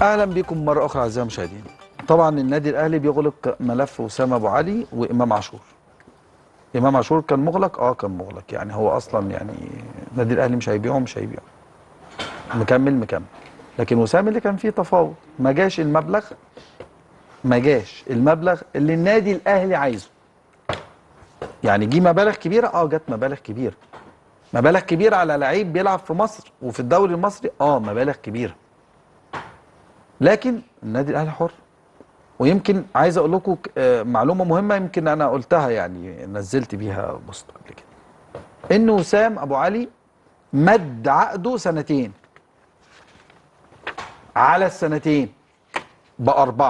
اهلا بكم مره اخرى اعزائي المشاهدين. طبعا النادي الاهلي بيغلق ملف وسام ابو علي وامام عاشور. امام عاشور كان مغلق، كان مغلق، يعني هو اصلا يعني النادي الاهلي مش هيبيعه، مكمل. لكن وسام اللي كان فيه تفاوض ما جاش المبلغ اللي النادي الاهلي عايزه. يعني جه مبالغ كبيره، جت مبالغ كبيره على لعيب بيلعب في مصر وفي الدوري المصري، مبالغ كبيره. لكن النادي الاهلي حر. ويمكن عايز اقول لكم معلومه مهمه، يمكن انا قلتها، يعني نزلت بيها بوست قبل كده، ان وسام ابو علي مد عقده سنتين، على السنتين ب4،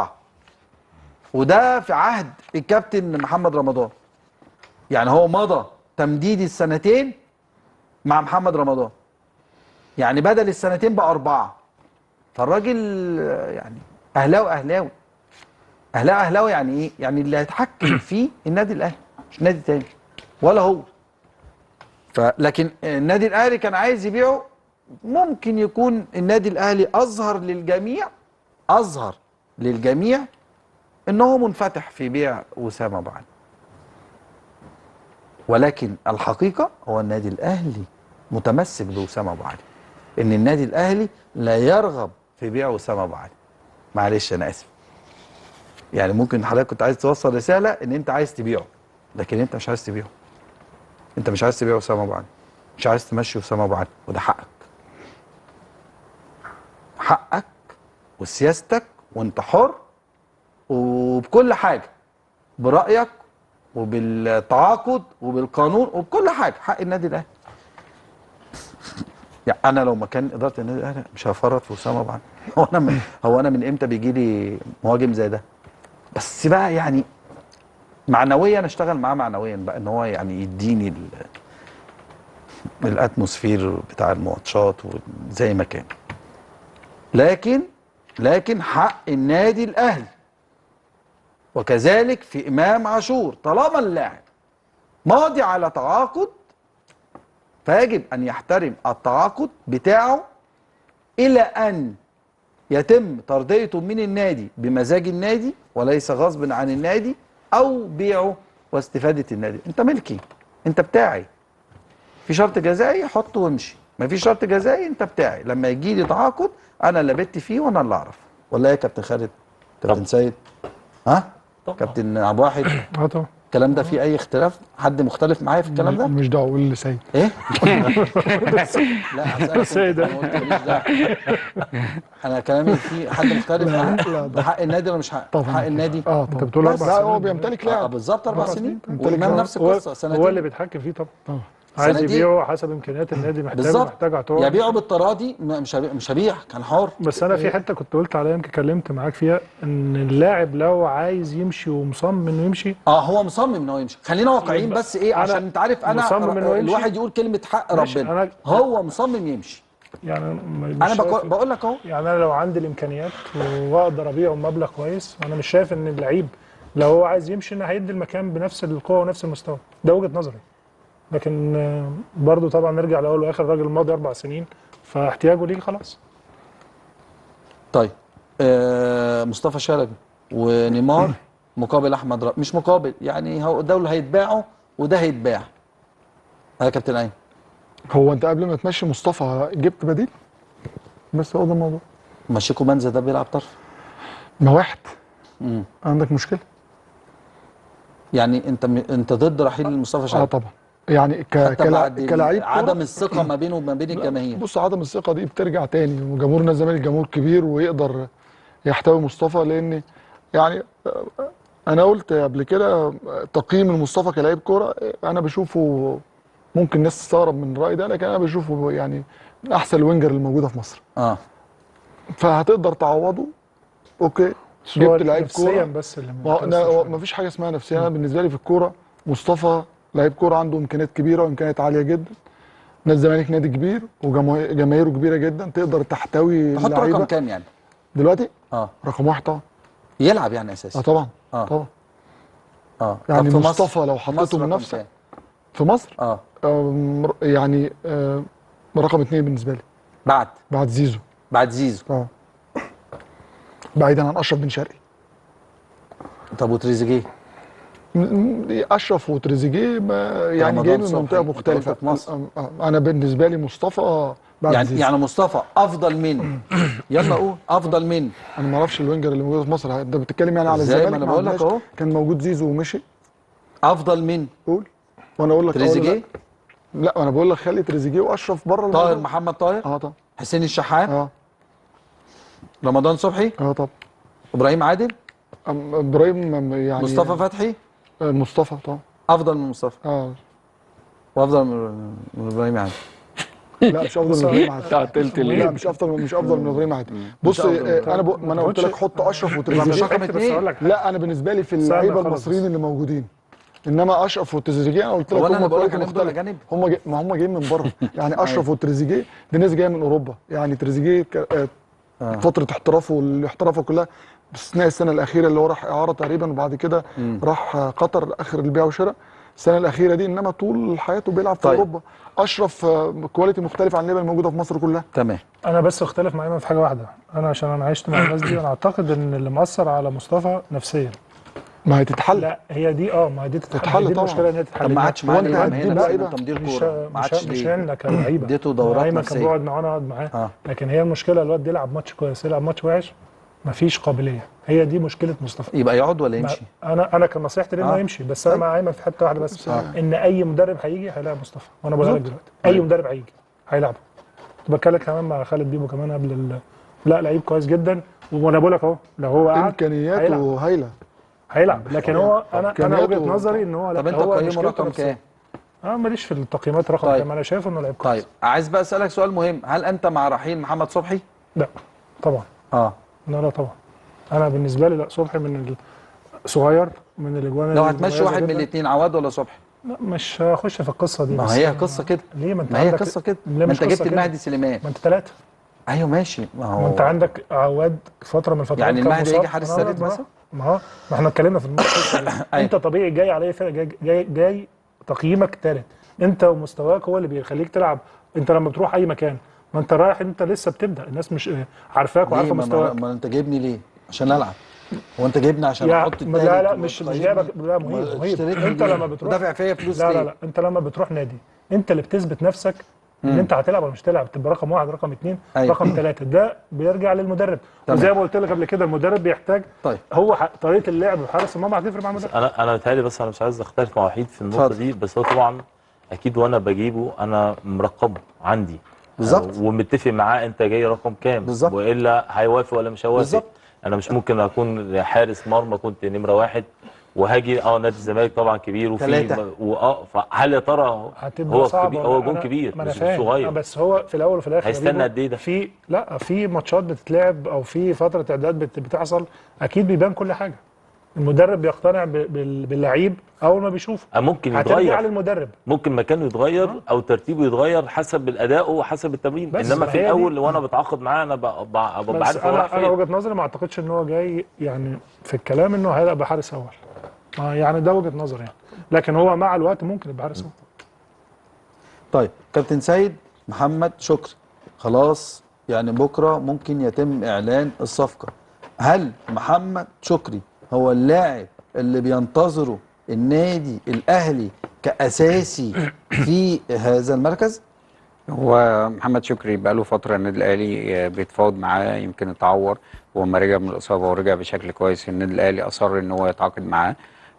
وده في عهد الكابتن محمد رمضان. يعني هو مضى تمديد السنتين مع محمد رمضان، يعني بدل السنتين ب4. فالراجل يعني اهلاوي. اهلاوي يعني ايه؟ يعني اللي هيتحكم فيه النادي الاهلي، مش نادي تاني ولا هو. لكن النادي الاهلي كان عايز يبيعه. ممكن يكون النادي الاهلي اظهر للجميع ان هو منفتح في بيع وسام ابو علي، ولكن الحقيقه هو النادي الاهلي متمسك بوسام ابو علي، ان النادي الاهلي لا يرغب في بيع وسام ابو علي. معلش انا اسف، يعني ممكن حضرتك كنت عايز توصل رساله ان انت عايز تبيعه، لكن انت مش عايز تبيعه. انت مش عايز تبيع وسام ابو علي، مش عايز تمشي وسام ابو علي، وده حقك وسياستك، وانت حر وبكل حاجه، برايك وبالتعاقد وبالقانون وبكل حاجه، حق النادي الاهلي. يعني انا لو مكان اداره النادي الاهلي مش هفرط في وسام ابو علي. هو انا من امتى بيجي لي مهاجم زي ده؟ بس بقى يعني معنويا اشتغل معاه معنويا بقى، ان هو يعني يديني الاتموسفير بتاع الماتشات وزي ما كان. لكن حق النادي الاهلي، وكذلك في امام عاشور، طالما اللاعب ماضي على تعاقد فيجب ان يحترم التعاقد بتاعه الى ان يتم ترضيته من النادي بمزاج النادي وليس غصب عن النادي، او بيعه واستفاده النادي. انت ملكي، انت بتاعي، في شرط جزائي حطه وامشي، ما في شرط جزائي انت بتاعي. لما يجي لي تعاقد انا اللي بت فيه وانا اللي اعرف. ولا ايه يا كابتن خالد؟ كابتن سيد؟ ها؟ طبعا. كابتن عبد الواحد؟ طبعا. الكلام ده فيه اي اختلاف؟ حد مختلف معايا في الكلام ده؟ مش دعوه، قول اللي سيد. ايه؟ لا هسألك سيد. انت، انا قلت ماليش دعوه. انا كلامي فيه حد مختلف لا، معاه؟ لا، ده حق النادي ولا مش حق؟ طبعا حق النادي. طبعا. انت بتقول بس. 4 لا، سنين هو بيمتلك لاعب. بالظبط 4 سنين. بيمتلك وامام لاعب. نفس القصه، سنتين. هو اللي بيتحكم فيه طبعا. عايز سنتين. يبيعه حسب امكانيات النادي، بالظبط. محتاج اعتبار. يبيعه بالتراضي، مش هبيع، كان حر. بس انا في حته كنت قلت عليها، يمكن كلمت معاك فيها، ان اللاعب لو عايز يمشي ومصمم انه يمشي. هو مصمم ان هو يمشي. خلينا واقعيين بس، ايه، أنا عشان انت عارف انا مصمم إنه يمشي. الواحد يقول كلمه حق ماشي، ربنا. هو مصمم يمشي. يعني انا بقول لك اهو. يعني انا لو عندي الامكانيات واقدر ابيعه بمبلغ كويس، انا مش شايف ان اللعيب لو هو عايز يمشي انه هيدي المكان بنفس القوه ونفس المستوى. ده وجهه نظري. لكن برضو طبعا نرجع لاول واخر، الراجل ماضي 4 سنين، فاحتياجه ليه خلاص. طيب مصطفى شلبي ونيمار مقابل احمد مش مقابل، يعني هو ده اللي هيتباعوا وده هيتباع. يا كابتن ايمن، هو انت قبل ما تمشي مصطفى جبت بديل؟ بس هو ده الموضوع. مشيكو منزه ده بيلعب طرف. ما واحد. عندك مشكله؟ يعني انت ضد رحيل مصطفى شلبي؟ طبعا. يعني حتى بعد كلاعب عدم الثقه ما بينه وما بين الجماهير. بص، عدم الثقه دي بترجع تاني، وجمهور نادي الزمالك جمهور كبير ويقدر يحتوي مصطفى، لان يعني انا قلت قبل كده تقييم المصطفى كلاعب كوره، انا بشوفه، ممكن الناس تستغرب من الراي ده، لكن انا بشوفه يعني من احسن الوينجر اللي موجوده في مصر. فهتقدر تعوضه، اوكي، جبت لعيب كوره. بس اللي ما فيش حاجه اسمها نفسيا. انا بالنسبه لي في الكوره مصطفى لعيب كوره عنده امكانيات كبيره وامكانيات عاليه جدا. نادي الزمالك نادي كبير وجماهيره كبيره جدا، تقدر تحتوي تحط رقم كام يعني دلوقتي؟ رقم 1 طبعا. يلعب يعني اساسي؟ طبعا. طبعا. يعني في مصطفى لو حطيته بنفسك في مصر يعني رقم 2 بالنسبه لي. بعد زيزو. بعد زيزو. بعيدا عن اشرف بن شرقي. طب وتريزيجيه؟ اشرف وتريزيجيه يعني رمضان جايين من صبحي، منطقه أنت مختلفه. قلت في مصر. انا بالنسبه لي مصطفى بعد يعني زيزو. يعني مصطفى افضل من يلا قول افضل من. انا ما اعرفش الوينجر اللي موجود في مصر، انت بتتكلم يعني على إزاي؟ ما الزمالك، أنا بقول لك عندناش. أهو. كان موجود زيزو ومشي. افضل من قول وانا اقول لك تريزيجيه. لا انا بقول لك خلي تريزيجيه واشرف بره طاهر، الموضوع. محمد طاهر، اه طبعا. حسين الشحات، اه رمضان صبحي، اه طبعا. ابراهيم عادل، ابراهيم يعني مصطفى فتحي. مصطفى طبعا. افضل من مصطفى اه وافضل من ابراهيم عادل. لا مش افضل من ابراهيم عادل. تعطلت لا ليه؟ مش افضل من ابراهيم عادل. بص ما انا قلت لك حط اشرف مش وتريزيجيه. رقم بس اتنين. اقول لك حاجة. لا انا بالنسبه لي في سهل اللعيبه خالص المصريين بس. اللي موجودين، انما اشرف وتريزيجيه انا قلت لك هو أنا هم اللي بقول لك كواليتي عليهم دول مختلف. أجانب؟ ما هم جايين من بره يعني اشرف وتريزيجيه دي ناس جايه من اوروبا. يعني تريزيجيه فتره احترافه واللي احترافه كلها باستثناء السنه الاخيره اللي هو راح اعاره تقريبا، وبعد كده راح قطر اخر البيع والشراء السنه الاخيره دي، انما طول حياته بيلعب في طيب. اوروبا. اشرف كواليتي مختلف عن اللعيبه الموجوده في مصر كلها. تمام. انا بس اختلف مع ايمن في حاجه واحده. انا عشان انا عشت مع الناس دي، انا اعتقد ان اللي مأثر على مصطفى نفسيا. ما هي تتحل. لا هي دي ما هي دي تتحل تتحل، دي طبعا. المشكله ان هي تتحل. طب ما عادش هو معاه أنت ليه؟ ما هي هتجيب نفس لعيبة؟ انت مدير مش كوره ما عادش مش ليه؟ احنا كلعيبه اديته دورات ايمن نفسية. كان بيقعد معاه وانا اقعد معاه. آه. لكن هي المشكله الواد يلعب ماتش كويس يلعب ماتش وحش، مفيش قابليه. هي دي مشكله مصطفى. يبقى يقعد ولا ما- يمشي؟ انا كان نصيحتي ليه انه آه. يمشي، بس انا طيب. مع ايمن في حته واحده بس، ان اي مدرب هيجي هيلاعب مصطفى، وانا بقولها لك دلوقتي اي مدرب هيجي هيلعبه. كنت بتكلم كمان مع خالد بيبو كمان قبل لا لعيب كويس جدا، وانا بقول لك اهو لو هو قعد امكانياته هايله. هيلعب. لكن هو انا إمكانياته وجهه نظري ان هو لا، طب انت هو تقييمه مشكلته رقم نفسية. كام؟ ماليش في التقييمات رقم طيب. كام، انا شايف انه لعيب كويس. طيب عايز بقى اسالك سؤال مهم، هل انت مع رحيل محمد صبحي؟ لا طبعا. لا طبعا. انا بالنسبه لي لا، صبحي من صغير من الاجوان. لو هتمشي المميزة واحد من جداً. الاثنين، عواد ولا صبحي؟ لا مش هخش في القصه دي. ما بس هي قصه كده. ليه؟ ما انت ما هي عندك قصه كده. ليه ما مش انت قصة جبت كده؟ المهدي سليمان. ما انت ثلاثه. ايوه ماشي. ما هو ما انت عندك عواد فتره من الفترات يعني كان المهدي مصاب. هيجي حارس أنا هقول ثالث لك مثلا؟ ما احنا اتكلمنا في القصه دي. انت طبيعي جاي على فرقه جاي تقييمك ثالث، انت ومستواك هو اللي بيخليك تلعب. انت لما بتروح اي مكان ما انت رايح، انت لسه بتبدا، الناس مش عارفاك وعارفه مستواك. ما انت جايبني ليه؟ عشان العب. هو انت جايبني عشان احط التالت؟ لا مش جايبك. لا مهيب. انت لما بتروح دافع فيا فلوس لا ليه؟ لا انت لما بتروح نادي انت اللي بتثبت نفسك ان انت هتلعب ولا مش هتلعب، تبقى رقم واحد رقم اثنين أيوة. رقم ثلاثه. ده بيرجع للمدرب. تمام. وزي ما قلت لك قبل كده المدرب بيحتاج. طيب. هو طريقه اللعب وحارس المرمى هتفرق مع المدرب. انا متهيألي، بس انا مش عايز اختلف مع وحيد في النقطه اتفضل. دي، بس هو طبعا اكيد وانا بجيبه انا مرقبه عندي بالظبط. ومتفق معاه انت جاي رقم كام بالظبط. والا هيوافق ولا مش هيوافق. بالظبط. انا مش ممكن اكون حارس مرمى كنت نمره واحد وهاجي نادي الزمالك طبعا كبير ثلاثة. فهل يا ترى هتبقى هو صعبة. كبير، هو جون كبير ما أنا مش فاهم. صغير، بس هو في الاول وفي الاخر هيستنى قد ايه ده؟ في ماتشات بتتلعب او في فتره اعداد بتحصل، اكيد بيبان كل حاجه. المدرب بيقتنع باللعيب اول ما بيشوفه. ممكن هترجع يتغير، للمدرب. ممكن مكانه يتغير او ترتيبه يتغير حسب الاداء وحسب التمرين، بس انما ما في هي الاول دي. وانا بتعاقد معاه انا ببقى بس عارف هو رايح انا فين. وجهه نظري ما اعتقدش ان هو جاي يعني في الكلام انه هيبقى حارس اول. يعني ده وجهه نظري يعني، لكن هو مع الوقت ممكن يبقى حارس اول. طيب كابتن سيد محمد شكري خلاص، يعني بكره ممكن يتم اعلان الصفقه. هل محمد شكري هو اللاعب اللي بينتظره النادي الاهلي كاساسي في هذا المركز؟ هو محمد شكري بقاله فترة النادي الأهلي بيتفاوض معاه، يمكن اتعور وما رجع من الإصابة ورجع بشكل كويس. النادي الأهلي أصر إن هو يتعاقد معاه.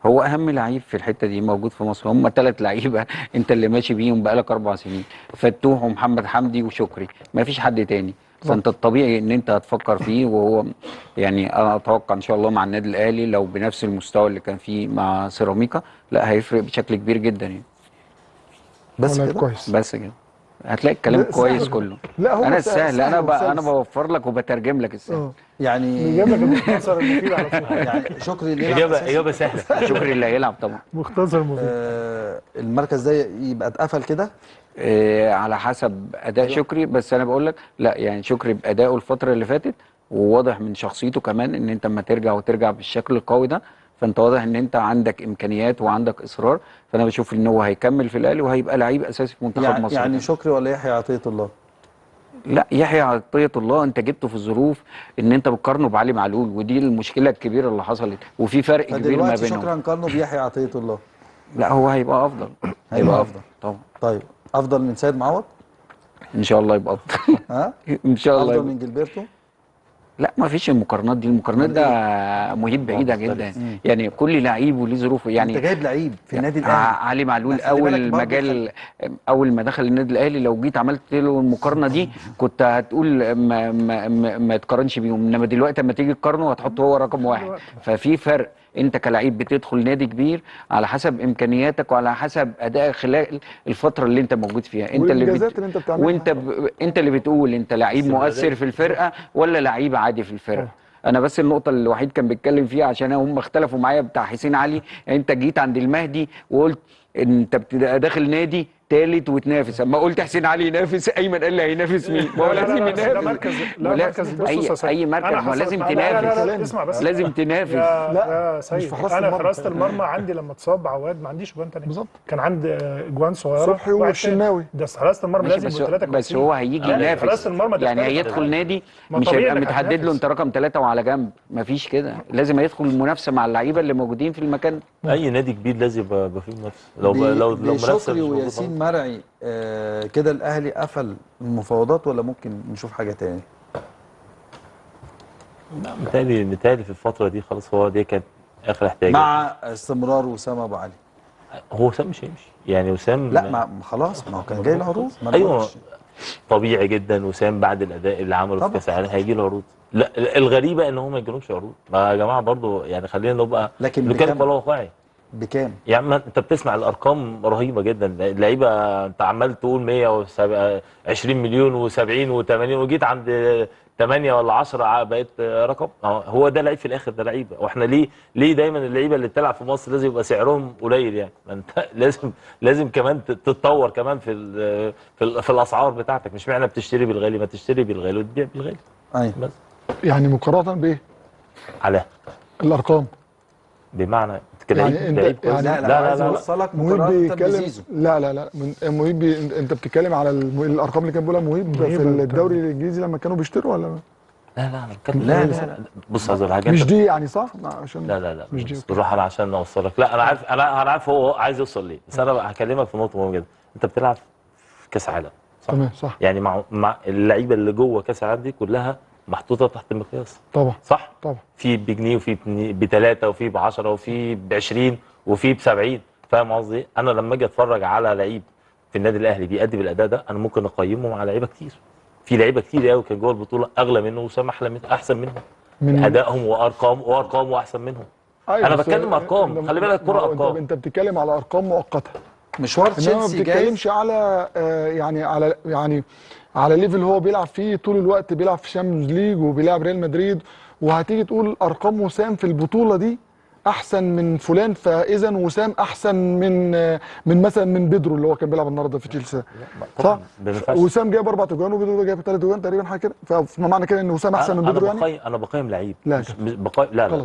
هو أهم لعيب في الحتة دي موجود في مصر، هم 3 لعيبة أنت اللي ماشي بيهم بقالك 4 سنين، فتوح ومحمد حمدي وشكري، ما فيش حد تاني. فأنت الطبيعي إن أنت هتفكر فيه، وهو يعني أنا أتوقع إن شاء الله مع النادي الأهلي لو بنفس المستوى اللي كان فيه مع سيراميكا لا هيفرق بشكل كبير جدا يعني. بس لعيب كده؟ كويس. بس كده هتلاقي الكلام لا، كويس سهل. كله. لا هو انا السهل انا وسلس. بوفر لك وبترجم لك السهل. يعني بيجيب لك المختصر المفيد على طول. يعني شكري اللي يلعب أساسي؟ اجابه سهله. شكري اللي هيلعب طبعا. مختصر مفيد. المركز ده يبقى اتقفل كده؟ على حسب اداء شكري، بس انا بقول لك لا، يعني شكري بادائه الفتره اللي فاتت وواضح من شخصيته كمان ان انت اما ترجع بالشكل القوي ده، فانت واضح ان انت عندك امكانيات وعندك اصرار. فانا بشوف ان هو هيكمل في الاهلي وهيبقى لعيب اساسي في منتخب مصر. يعني شكري ولا يحيى عطية الله؟ لا، يحيى عطية الله انت جبته في ظروف ان انت بتقارنه بعلي معلول، ودي المشكله الكبيره اللي حصلت، وفي فرق كبير ما فدلوقتي بينهم. شكرا قارنه بيحيى عطية الله. لا، هو هيبقى افضل. هيبقى أفضل. طبعا. طيب افضل من سيد معوض؟ ان شاء الله يبقى افضل. ها؟ ان شاء الله افضل يبقى. من جilberto؟ لا، ما فيش المقارنات دي، المقارنات ده مهيب بعيده جدا. يعني كل لعيب وليه ظروفه. انت يعني جايب لعيب في النادي الاهلي. علي معلول بس خلي بالك اول برضه اول ما دخل النادي الاهلي، لو جيت عملت له المقارنه دي كنت هتقول ما يتقارنش بيهم، انما دلوقتي لما تيجي تقارنه هتحطه هو رقم واحد. ففي فرق. انت كلاعب بتدخل نادي كبير على حسب امكانياتك وعلى حسب ادائك خلال الفتره اللي انت موجود فيها. انت والإنجازات اللي انت بتعملها. انت اللي بتقول انت لعيب مؤثر في الفرقه ولا لعيب عادي في الفرقه. انا بس النقطه اللي الوحيد كان بيتكلم فيها عشان هم اختلفوا معايا بتاع حسين علي، يعني انت جيت عند المهدي وقلت انت بتبقى داخل نادي ثالث وتنافس. اما قلت حسين علي ينافس، ايمن قال لي هينافس مين؟ ما هو لازم ينافس. لا مركز، لا مركز. بص اي مركز ما لازم تنافس. لا اسمع بس، لازم تنافس. يا مش سيد، في حراسة انا المرمى. حراسه المرمى عندي لما اتصاب عواد ما عنديش جوان تاني. بالظبط. كان عندي جوان صغيره. صبحي واحد والشناوي. تاني. ده حراسه المرمى ماشي، لازم يبقوا ثلاثه بس هو هيجي ينافس. حراسه المرمى يعني تختلف. هيدخل نادي ما مش طبيعي هيبقى إنك متحدد له هتنافس. انت رقم 3 وعلى جنب، مفيش كده. لازم هيدخل المنافسه مع اللعيبه اللي موجودين في المكان. اي نادي كبير لازم يبقى فيه منافسه. لو منافسه بشكري مش وياسين مرعي كده الاهلي قفل المفاوضات ولا ممكن نشوف حاجه تاني؟ متهيألي في الفتره دي خلاص، هو دي كانت اخر احتياجات. مع استمرار وسام ابو علي. هو وسام مش هيمشي، يعني وسام لا ما خلاص، ما هو كان جاي له عروض. ما أنا ايوه بقولش. طبيعي جدا. وسام بعد الاداء اللي عمله في طبعا. كاس العالم هيجي له عروض. لا الغريبه ان هو ما يجيلهمش عروض. ما يا جماعه برضه يعني خلينا نبقى لكن نتكلم بكام؟ بقى واقعي. بكام؟ يعني ما انت بتسمع الارقام رهيبه جدا. اللعيبه انت عمال تقول 120 مليون و70 و80 وجيت عند 8 ولا 10 بقيت رقم. هو ده لعيب في الاخر، ده لعيبه. واحنا ليه دايما اللعيبه اللي بتلعب في مصر لازم يبقى سعرهم قليل؟ يعني ما انت لازم كمان تتطور كمان في الاسعار بتاعتك. مش معنى بتشتري بالغالي، ما تشتري بالغالي وتبيع بالغالي. ايوه. بس يعني مقارنه بايه؟ على الارقام. بمعنى كلاعب يعني انت لعيب كويس. يعني لا عايز اوصلك مهيب مقارنه بيتكلم. بزيزو. لا مهيب انت بتتكلم على الارقام اللي كان بيقولها مهيب في الدوري الانجليزي لما كانوا بيشتروا ولا لا انا بتكلم. لا. بص هذا الحاجات مش دي يعني صح؟ عشان لا مش دي. بالراحه انا عشان اوصلك. لا انا عارف، انا عارف هو عايز يوصل ليه، بس انا هكلمك في نقطه مهمه جدا. انت بتلعب في كاس عالم صح؟ تمام صح. يعني مع اللعيبه اللي جوه كاس العالم دي كلها محطوطه تحت المقياس. طبعا صح؟ طبعا. في بجنيه وفي ب3 وفي ب10 وفي ب20 وفي ب70. فاهم قصدي؟ انا لما اجي اتفرج على لعيب في النادي الاهلي بيأدي بالاداء ده، انا ممكن اقيمه مع لعيبه كتير. في لعيبه كتير قوي كان جوه البطوله اغلى منه وسام احلى منه، احسن منهم من ادائهم وارقام واحسن منهم. أيوة انا بس بتكلم ارقام، خلي بالك كرة ارقام. انت بتتكلم على ارقام مؤقته، مشوار انما ما تشيلسي جاي. بتتكلمش على على ليفل هو بيلعب فيه طول الوقت، بيلعب في شامبيونز ليج وبيلعب ريال مدريد، وهتيجي تقول ارقام وسام في البطوله دي احسن من فلان، فاذا وسام احسن من مثلا من بيدرو اللي هو كان بيلعب النهارده في تشيلسي صح؟ وسام جايب 4 اجوان وبيدرو جايب 3 اجوان تقريبا حاجه كده، فما معنى كده ان وسام احسن من بيدرو يعني؟ انا بقيم لعيب. لا لا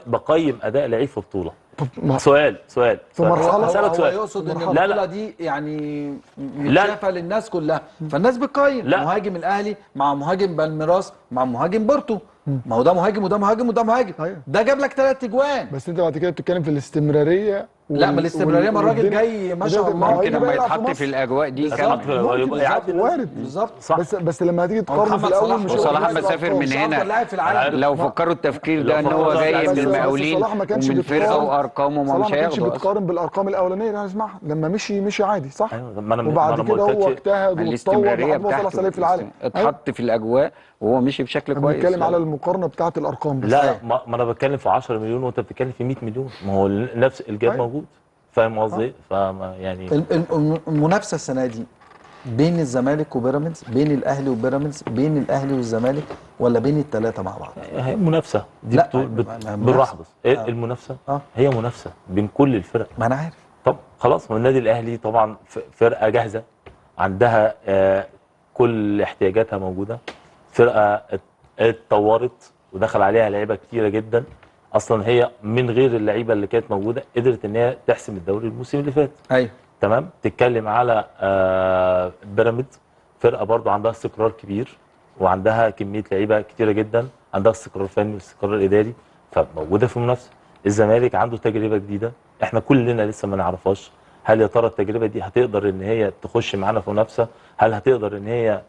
بقيم اداء لعيب في بطوله. طب سؤال في مرحله هو سؤال. يقصد ان لا البطوله دي يعني متشافه للناس كلها، فالناس بتقيم. لا. مهاجم الاهلي مع مهاجم بالميراس مع مهاجم بورتو، ما هو ده مهاجم وده مهاجم وده مهاجم. أيوة. ده جاب لك 3 اجوان. بس انت بعد كده بتتكلم في الاستمراريه لا ما الاستمراريه، ما الراجل جاي ما شاء الله. ممكن لما يتحط في الاجواء دي كان وارد بالظبط. بس لما هتيجي تقارن في الاول مش وصلاح مسافر من هنا. لاعب في العالم. لو فكروا التفكير ده ان هو جاي من المقاولين ومن فرقه وارقامه ما مش هياخده. صلاح ما كانش هياخده. بيتقارن بالارقام الاولانيه اللي هنسمعها، لما مشي عادي صح؟ أيوة. وبعد كده هو اجتهد واتطور الاستمراريه لحد ما وصل احسن لعيب في العالم. اتحط في الاجواء وهو مشي بشكل كويس. بنتكلم على المقارنه بتاعه الارقام بس. لا ما انا بتكلم في 10 مليون وانت بتتكلم في 100 مليون. ما هو نفس الجاب موجود. فاهم قصدي؟ يعني المنافسه السنه دي بين الزمالك وبيراميدز، بين الاهلي وبيراميدز، بين الاهلي والزمالك، ولا بين الثلاثه مع بعض؟ هي منافسه دي. لا بالراحه بس. المنافسه هي منافسه بين كل الفرق. ما انا عارف. طب خلاص، ما النادي الاهلي طبعا فرقه جاهزه عندها كل احتياجاتها موجوده. فرقه اتطورت ودخل عليها لعيبه كتيره جدا. اصلا هي من غير اللعيبه اللي كانت موجوده قدرت ان هي تحسم الدوري الموسم اللي فات. ايوه تمام. تتكلم على بيراميدز، فرقه برضو عندها استقرار كبير، وعندها كميه لعيبه كتيره جدا، عندها استقرار فني واستقرار اداري، فموجوده في منافسه. الزمالك عنده تجربه جديده احنا كلنا لسه ما نعرفهاش. هل يا ترى التجربه دي هتقدر ان هي تخش معانا في منافسه؟ هل هتقدر ان هي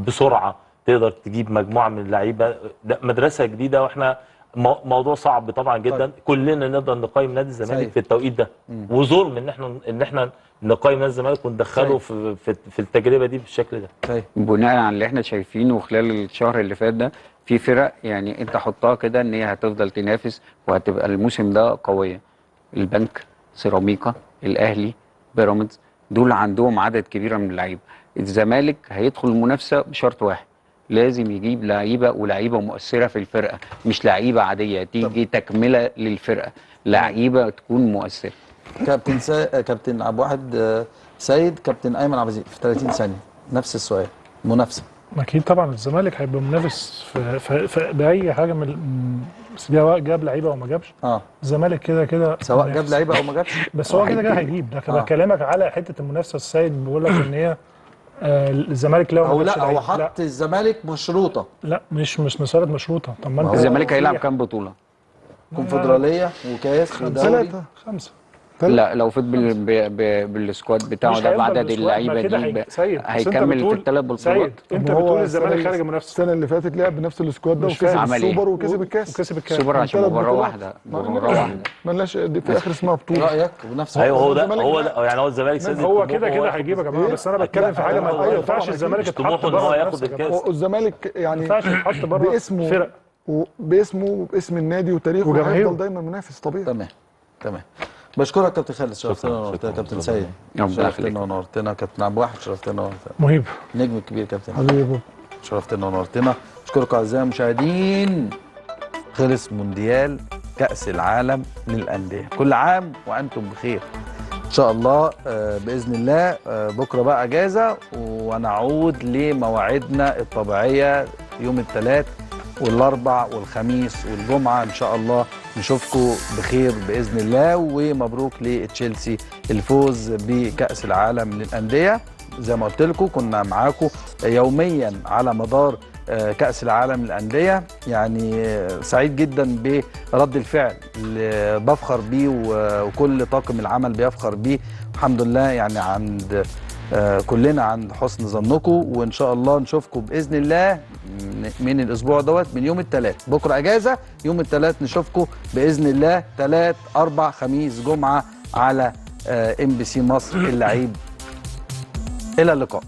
بسرعه تقدر تجيب مجموعه من اللعيبه؟ ده مدرسه جديده، واحنا موضوع صعب طبعا جدا. طيب. كلنا نقدر نقيم نادي الزمالك صحيح. في التوقيت ده، وظلم ان احنا نقيم نادي الزمالك وندخله في التجربه دي بالشكل ده. طيب. بناء على اللي احنا شايفينه خلال الشهر اللي فات ده، في فرق يعني انت حطها كده ان هي هتفضل تنافس وهتبقى الموسم ده قويه. البنك، سيراميكا، الاهلي، بيراميدز، دول عندهم عدد كبير من اللعيبه. الزمالك هيدخل المنافسه بشرط واحد، لازم يجيب لعيبه ولعيبه مؤثره في الفرقه، مش لعيبه عاديه تيجي تكمله للفرقه، لعيبه تكون مؤثره. كابتن عبد الواحد سيد، كابتن ايمن عبد العزيز في 30 ثانيه نفس السؤال. منافسه اكيد طبعا الزمالك هيبقى منافس باي حاجه سواء جاب لعيبه او ما جابش. الزمالك كده كده سواء جاب لعيبه او ما جابش، بس هو كده كده هيجيب. لكن بكلمك على حته المنافسه. السيد بيقول لك ان هي الزمالك لو هو ما جابش لا، هو لعيبة. حط الزمالك مشروطه. لا مش مسألة مشروطه. طب ما انت الزمالك هيلعب كام بطوله؟ كونفدراليه وكاس ودوري. 5. لا لو فضل بالسكواد بتاعه ده بعدد اللعيبه دي هيكمل في الثلاث بطولات. سيد انت بتقول الزمالك خارج المنافسه. السنه اللي فاتت لعب بنفس السكواد ده وكسب السوبر وكسب الكاس. السوبر عشان مباراه واحده. مالناش في اخر اسمها بطوله. رايك بنفس ايوه هو ده يعني هو الزمالك سد هو كده هيجيب يا جماعه. بس انا بتكلم في حاجه ما ينفعش الزمالك يتحط بره. هو بره ياخد الكاس. الزمالك يعني ما ينفعش يتحط بره باسمه فرق وباسمه وباسم النادي وتاريخه هيفضل دايما منافس طبيعي. تمام. بشكرك كابتن خالد، شرفتنا ونورتنا. كابتن سيد شرفتنا ونورتنا. كابتن عبد الواحد شرفتنا ونورتنا. مهيب نجم الكبير كابتن حبيبي شرفتنا ونورتنا. اشكركم اعزائي المشاهدين. خلص مونديال كأس العالم للأندية، كل عام وأنتم بخير إن شاء الله. بإذن الله بكرة بقى أجازة ونعود لمواعيدنا الطبيعية يوم الثلاث والاربع والخميس والجمعه ان شاء الله. نشوفكم بخير باذن الله، ومبروك لتشيلسي الفوز بكاس العالم للانديه. زي ما قلت لكم كنا معاكم يوميا على مدار كاس العالم للانديه. يعني سعيد جدا برد الفعل اللي بفخر بيه وكل طاقم العمل بيفخر بيه. الحمد لله يعني عند كلنا عند حسن ظنكم، وان شاء الله نشوفكم باذن الله من الاسبوع دوت من يوم الثلاث. بكره اجازه، يوم الثلاث نشوفكم باذن الله. ثلاث اربع خميس جمعه على MBC مصر اللعيب. الى اللقاء.